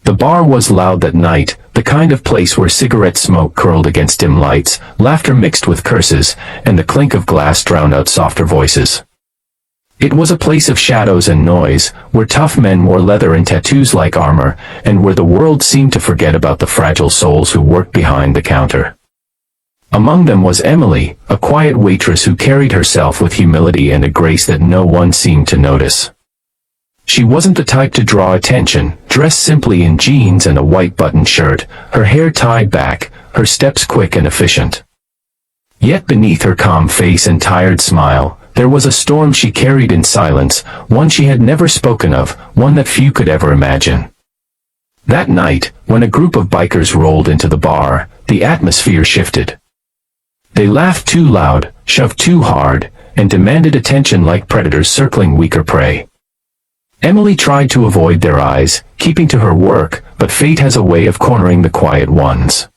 The bar was loud that night, the kind of place where cigarette smoke curled against dim lights, laughter mixed with curses, and the clink of glass drowned out softer voices. It was a place of shadows and noise, where tough men wore leather and tattoos like armor, and where the world seemed to forget about the fragile souls who worked behind the counter. Among them was Emily, a quiet waitress who carried herself with humility and a grace that no one seemed to notice. She wasn't the type to draw attention, dressed simply in jeans and a white buttoned shirt, her hair tied back, her steps quick and efficient. Yet beneath her calm face and tired smile, there was a storm she carried in silence, one she had never spoken of, one that few could ever imagine. That night, when a group of bikers rolled into the bar, the atmosphere shifted. They laughed too loud, shoved too hard, and demanded attention like predators circling weaker prey. Emily tried to avoid their eyes, keeping to her work, but fate has a way of cornering the quiet ones.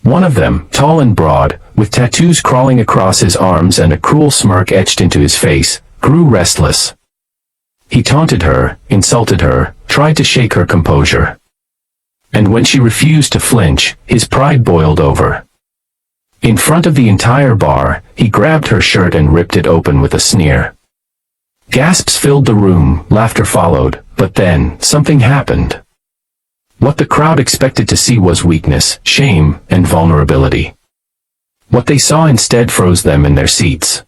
One of them, tall and broad, with tattoos crawling across his arms and a cruel smirk etched into his face, grew restless. He taunted her, insulted her, tried to shake her composure. And when she refused to flinch, his pride boiled over. In front of the entire bar, he grabbed her shirt and ripped it open with a sneer. Gasps filled the room, laughter followed, but then, something happened. What the crowd expected to see was weakness, shame, and vulnerability. What they saw instead froze them in their seats.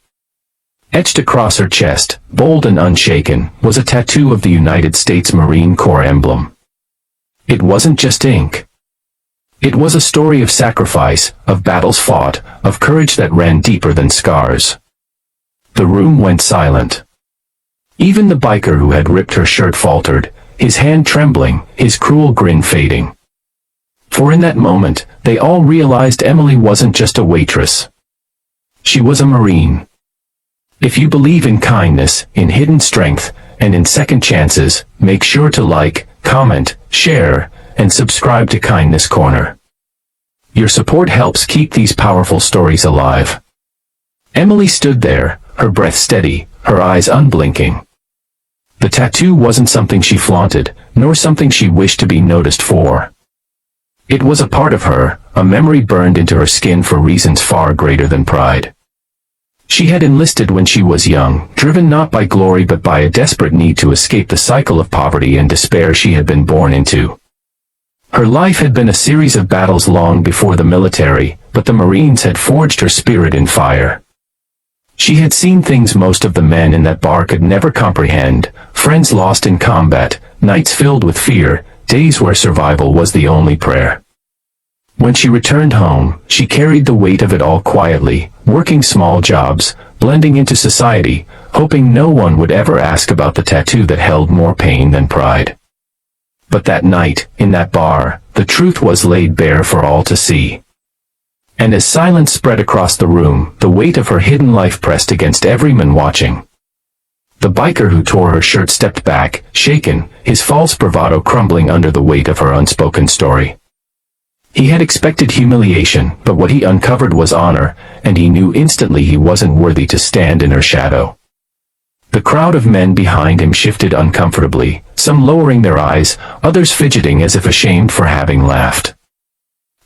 Etched across her chest, bold and unshaken, was a tattoo of the United States Marine Corps emblem. It wasn't just ink. It was a story of sacrifice, of battles fought, of courage that ran deeper than scars. The room went silent. Even the biker who had ripped her shirt faltered, his hand trembling, his cruel grin fading. For in that moment, they all realized Emily wasn't just a waitress. She was a Marine. If you believe in kindness, in hidden strength, and in second chances, make sure to like, comment, share, and subscribe to Kindness Corner. Your support helps keep these powerful stories alive. Emily stood there, her breath steady, her eyes unblinking. The tattoo wasn't something she flaunted, nor something she wished to be noticed for. It was a part of her, a memory burned into her skin for reasons far greater than pride. She had enlisted when she was young, driven not by glory but by a desperate need to escape the cycle of poverty and despair she had been born into. Her life had been a series of battles long before the military, but the Marines had forged her spirit in fire. She had seen things most of the men in that bar could never comprehend, friends lost in combat, nights filled with fear, days where survival was the only prayer. When she returned home, she carried the weight of it all quietly, working small jobs, blending into society, hoping no one would ever ask about the tattoo that held more pain than pride. But that night, in that bar, the truth was laid bare for all to see. And as silence spread across the room, the weight of her hidden life pressed against every man watching. The biker who tore her shirt stepped back, shaken, his false bravado crumbling under the weight of her unspoken story. He had expected humiliation, but what he uncovered was honor, and he knew instantly he wasn't worthy to stand in her shadow. The crowd of men behind him shifted uncomfortably, some lowering their eyes, others fidgeting as if ashamed for having laughed.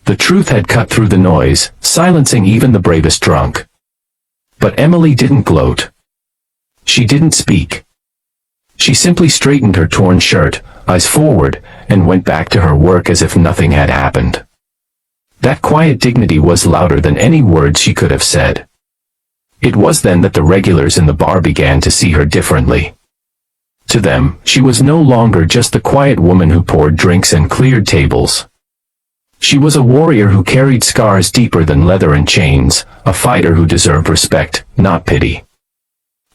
The truth had cut through the noise, silencing even the bravest drunk. But Emily didn't gloat. She didn't speak. She simply straightened her torn shirt, eyes forward, and went back to her work as if nothing had happened. That quiet dignity was louder than any words she could have said. It was then that the regulars in the bar began to see her differently. To them, she was no longer just the quiet woman who poured drinks and cleared tables. She was a warrior who carried scars deeper than leather and chains, a fighter who deserved respect, not pity.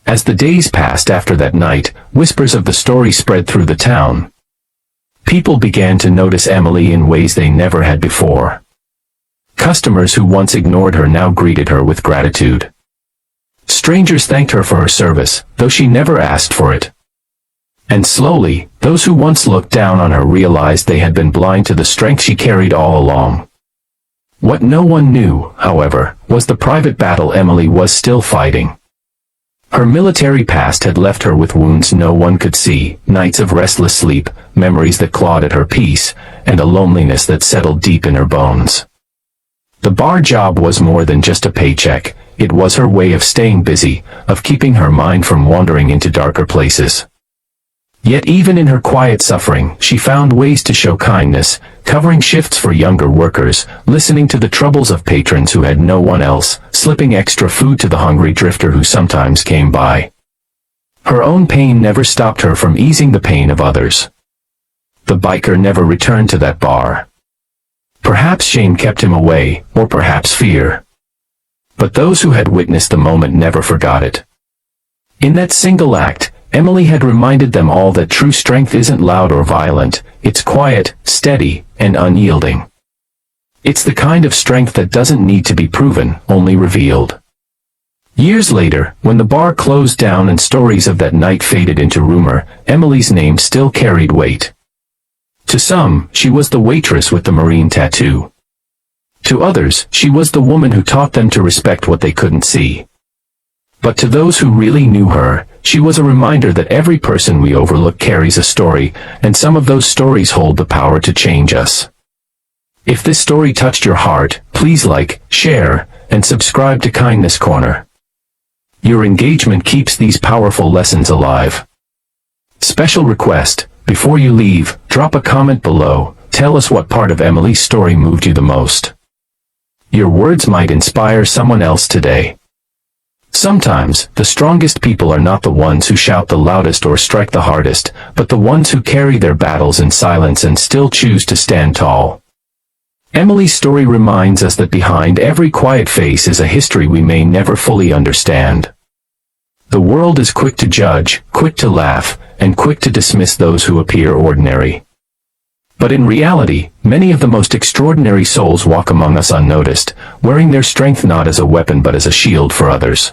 As the days passed after that night, whispers of the story spread through the town. People began to notice Emily in ways they never had before. Customers who once ignored her now greeted her with gratitude. Strangers thanked her for her service, though she never asked for it. And slowly, those who once looked down on her realized they had been blind to the strength she carried all along. What no one knew, however, was the private battle Emily was still fighting. Her military past had left her with wounds no one could see, nights of restless sleep, memories that clawed at her peace, and a loneliness that settled deep in her bones. The bar job was more than just a paycheck. It was her way of staying busy, of keeping her mind from wandering into darker places. Yet even in her quiet suffering, she found ways to show kindness, covering shifts for younger workers, listening to the troubles of patrons who had no one else, slipping extra food to the hungry drifter who sometimes came by. Her own pain never stopped her from easing the pain of others. The biker never returned to that bar. Perhaps shame kept him away, or perhaps fear. But those who had witnessed the moment never forgot it. In that single act, Emily had reminded them all that true strength isn't loud or violent, it's quiet, steady, and unyielding. It's the kind of strength that doesn't need to be proven, only revealed. Years later, when the bar closed down and stories of that night faded into rumor, Emily's name still carried weight. To some, she was the waitress with the marine tattoo. To others, she was the woman who taught them to respect what they couldn't see. But to those who really knew her, she was a reminder that every person we overlook carries a story, and some of those stories hold the power to change us. If this story touched your heart, please like, share, and subscribe to Kindness Corner. Your engagement keeps these powerful lessons alive. Special request, before you leave, drop a comment below, tell us what part of Emily's story moved you the most. Your words might inspire someone else today. Sometimes, the strongest people are not the ones who shout the loudest or strike the hardest, but the ones who carry their battles in silence and still choose to stand tall. Emily's story reminds us that behind every quiet face is a history we may never fully understand. The world is quick to judge, quick to laugh, and quick to dismiss those who appear ordinary. But in reality, many of the most extraordinary souls walk among us unnoticed, wearing their strength not as a weapon but as a shield for others.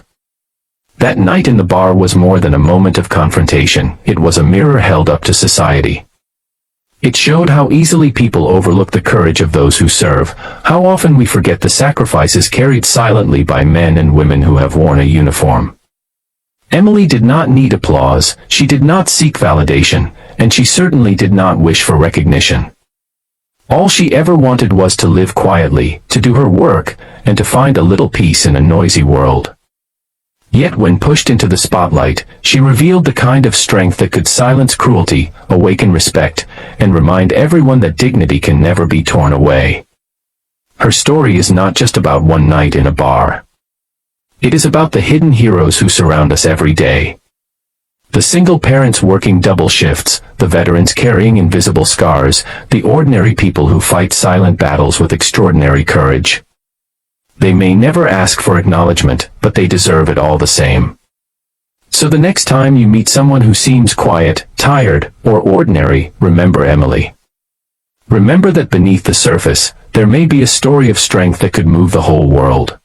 That night in the bar was more than a moment of confrontation, it was a mirror held up to society. It showed how easily people overlook the courage of those who serve, how often we forget the sacrifices carried silently by men and women who have worn a uniform. Emily did not need applause, she did not seek validation, and she certainly did not wish for recognition. All she ever wanted was to live quietly, to do her work, and to find a little peace in a noisy world. Yet when pushed into the spotlight, she revealed the kind of strength that could silence cruelty, awaken respect, and remind everyone that dignity can never be torn away. Her story is not just about one night in a bar. It is about the hidden heroes who surround us every day. The single parents working double shifts, the veterans carrying invisible scars, the ordinary people who fight silent battles with extraordinary courage. They may never ask for acknowledgement, but they deserve it all the same. So the next time you meet someone who seems quiet, tired, or ordinary, remember Emily. Remember that beneath the surface, there may be a story of strength that could move the whole world.